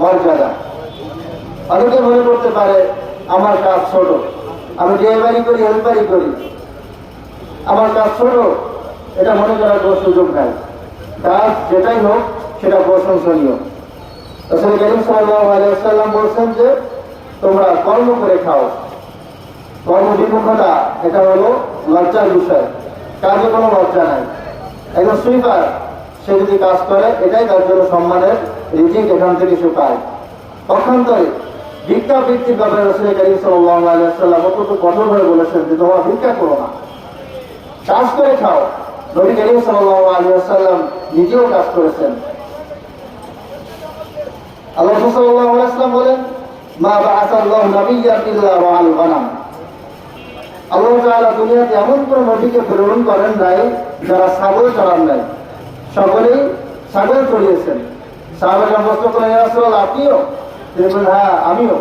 মর্যাদা। অনেকে মনে করতে পারে আমার কাজ ছোট, আমি ডেলিভারি করি, হেল্পারি করি, আমার কাজ ছোট, এটা মনে করার কোনো সুযোগ নাই। কাজ যেটাই হোক সেটা প্রশংসনীয়। রাসূল কারীম সাল্লাল্লাহু আলাইহি ওয়াসাল্লাম বলছেন যে তোমরা কর্ম করে খাও। কর্মবিমুখতা এটা হলো লজ্জার বিষয়, কাজে কোনো লজ্জা নাই। একজন সুইপার সে যদি কাজ করে এটাই তার জন্য সম্মানের রিজিক, এখান থেকে সে পায়। পক্ষান্তরে ভিক্ষা বৃত্তির ব্যাপারে রাসূল কারীম সাল্লাল্লাহু আলাইহি ওয়াসাল্লাম অত্যন্ত কঠোরভাবে বলেছেন যে তোমরা ভিক্ষা করো না, কাজ করে খাও। নবী কারীম সাল্লাল্লাহু আলাইহি ওয়াসাল্লাম নিজেও কাজ করেছেন। আল্লাহ সাল্লাল্লাহু আলাইহি ওয়াসাল্লাম বলেন মা বাআসাল্লাহু নাবিয়্যান ইল্লা রাআল গানাম। আল্লাহ তাআলা দুনিয়াতে এমন কোন নবীকে প্রেরণ করেন নাই যারা ছাগল চড়ান নাই, সকলেই ছাগল চড়িয়েছেন। সাহাবারা প্রশ্ন করেন ইয়া রাসূলুল্লাহ আপনিও? তিনি বলেন হ্যাঁ আমিও।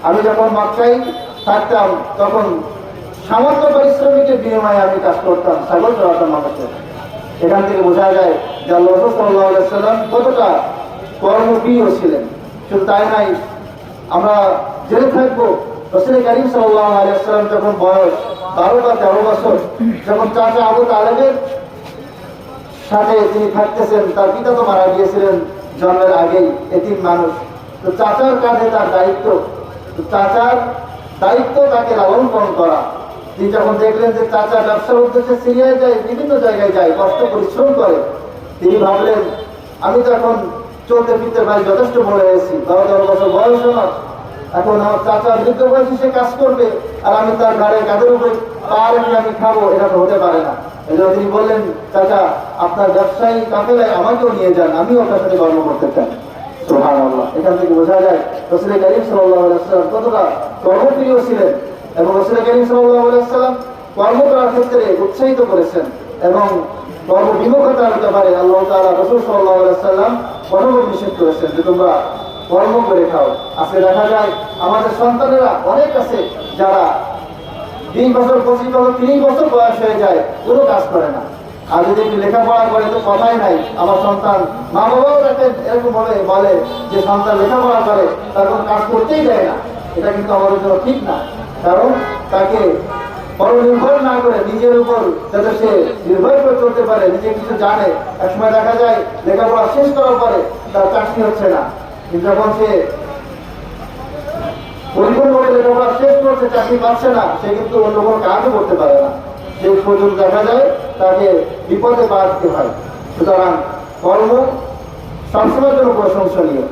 আমি যখন মক্কায় থাকতাম তখন সামান্য পরিশ্রমিকের বিনিময়ে আমি কাজ করতাম, ছাগল চড়াতাম মানুষের। এখান থেকে বোঝা যায় যে আল্লাহ সাল্লাল্লাহু আলাইহি ওয়াসাল্লাম কতটা কর্মপ্রিয় ছিলেন। শুধু তাই নাই, আমরা জেনে থাকবো রাসূল কারীম সাল্লাল্লাহু আলাইহি ওয়াসাল্লাম যখন বয়স 12 বা 13 বছর, যখন চাচা আবু তালেবের সাথে তিনি থাকতেছেন, তার পিতা তো মারা গিয়েছিলেন জন্মের আগেই, এতিম মানুষ। তো চাচার কাঁধে তার দায়িত্ব, চাচার দায়িত্ব তাকে লালন পালন করা। তিনি যখন দেখলেন যে চাচা ব্যবসার উদ্দেশ্যে সিরিয়ায় যায়, বিভিন্ন জায়গায় যায়, কষ্ট পরিশ্রম করে, তিনি ভাবলেন আমি তো এখন চলতে ফিরতে পারি, যথেষ্ট বড় হয়েছি, 12 বছর বয়স আমার, এখন আমার চাচা বৃদ্ধ বয়সে সে কাজ করবে আর আমি তার ঘাড়ে কাঁধের উপরে পা রেখে আমি খাবো, এটা তো হতে পারে না। এই জন্য তিনি বললেন চাচা আপনার ব্যবসায়ী কাফেলায় আমাকেও নিয়ে যান, আমিও আপনার সাথে কর্ম করতে চাই। সুবহানাল্লাহ। এখান থেকে বোঝা যায় রাসূল কারীম সাল্লাল্লাহু আলাইহি ওয়াসাল্লাম কতটা কর্মপ্রিয় ছিলেন এবং রাসূল কারীম সাল্লাল্লাহু আলাইহি ওয়াসাল্লাম কর্ম করার ক্ষেত্রে উৎসাহিত করেছেন এবং কর্মবিমুখতার ব্যাপারে আল্লাহ তাআলা রাসূল সাল্লাল্লাহু আলাইহি ওয়াসাল্লাম কঠোর নিষেধ করেছেন যে তোমরা কর্ম করে খাও। আজকে দেখা যায় আমাদের সন্তানেরা অনেক আছে যারা 20 বছর 25 বছর 30 বছর বয়স হয়ে যায়, কোনো কাজ করে না। আর যদি একটু লেখাপড়া করে তো কথাই নাই। আমার সন্তান, মা বাবাও তাকে এরকম ভাবে বলে যে সন্তান লেখাপড়া করে তার কোনো কাজ করতেই দেয় না। এটা কিন্তু আমাদের জন্য ঠিক না, কারণ তাকে পরনির্ভর না করে নিজের উপর যাতে সে নির্ভর করে চলতে পারে, নিজে কিছু জানে। একসময় দেখা যায় লেখাপড়া শেষ করার পরে তার চাকরি হচ্ছে না, কিন্তু যখন সে পরিপূর্ণভাবে লেখাপড়া শেষ করছে, চাকরি পাচ্ছে না, সে কিন্তু অন্য কোনো কাজও করতে পারে না। সেই পর্যন্ত দেখা যায় তাকে বিপদে পা দিতে হয়। সুতরাং কর্ম সবসময়ের জন্য প্রশংসনীয়।